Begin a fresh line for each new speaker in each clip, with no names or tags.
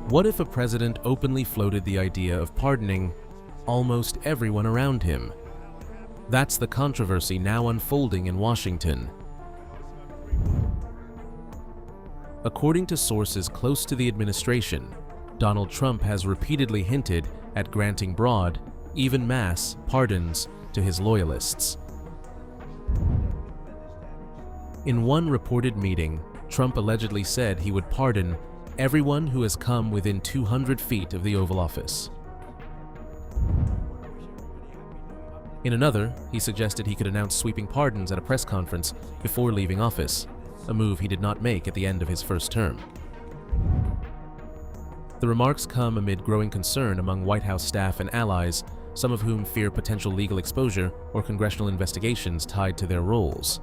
What if a president openly floated the idea of pardoning almost everyone around him? That's the controversy now unfolding in Washington. According to sources close to the administration, Donald Trump has repeatedly hinted at granting broad, even mass, pardons to his loyalists. In one reported meeting, Trump allegedly said he would pardon everyone who has come within 200 feet of the Oval Office. In another, he suggested he could announce sweeping pardons at a press conference before leaving office, a move he did not make at the end of his first term. The remarks come amid growing concern among White House staff and allies, some of whom fear potential legal exposure or congressional investigations tied to their roles.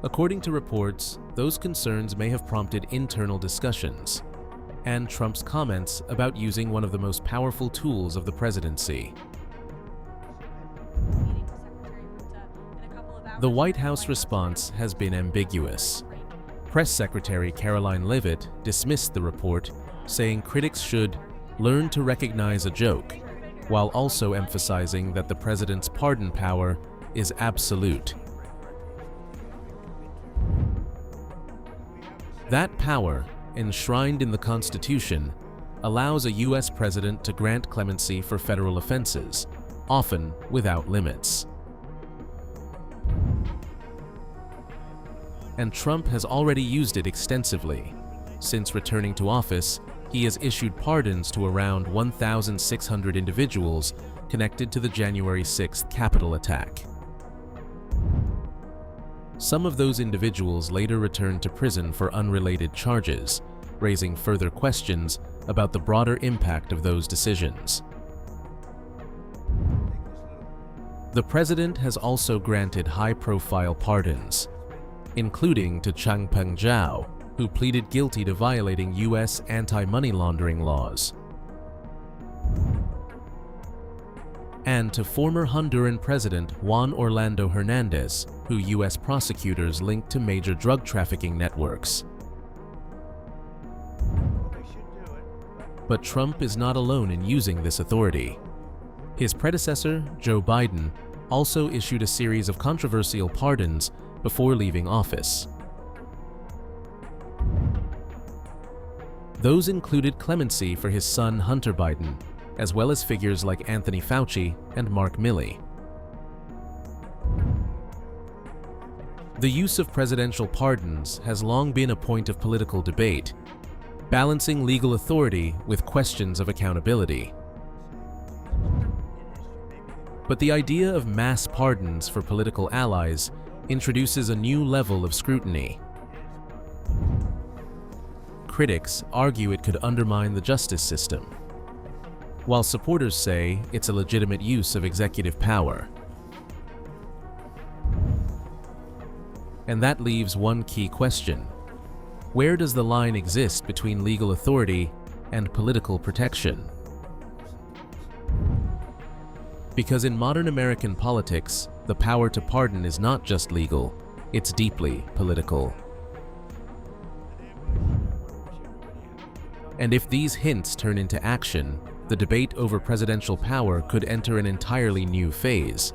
According to reports, those concerns may have prompted internal discussions, and Trump's comments about using one of the most powerful tools of the presidency. The White House response has been ambiguous. Press Secretary Caroline Leavitt dismissed the report, saying critics should learn to recognize a joke, while also emphasizing that the president's pardon power is absolute. That power, enshrined in the Constitution, allows a U.S. president to grant clemency for federal offenses, often without limits. And Trump has already used it extensively. Since returning to office, he has issued pardons to around 1,600 individuals connected to the January 6th Capitol attack. Some of those individuals later returned to prison for unrelated charges, raising further questions about the broader impact of those decisions. The president has also granted high-profile pardons, including to Changpeng Zhao, who pleaded guilty to violating U.S. anti-money laundering laws, and to former Honduran President Juan Orlando Hernandez, who U.S. prosecutors linked to major drug trafficking networks. But Trump is not alone in using this authority. His predecessor, Joe Biden, also issued a series of controversial pardons before leaving office. Those included clemency for his son Hunter Biden, as well as figures like Anthony Fauci and Mark Milley. The use of presidential pardons has long been a point of political debate, balancing legal authority with questions of accountability. But the idea of mass pardons for political allies introduces a new level of scrutiny. Critics argue it could undermine the justice system, while supporters say it's a legitimate use of executive power. And that leaves one key question: where does the line exist between legal authority and political protection? Because in modern American politics, the power to pardon is not just legal, it's deeply political. And if these hints turn into action, the debate over presidential power could enter an entirely new phase.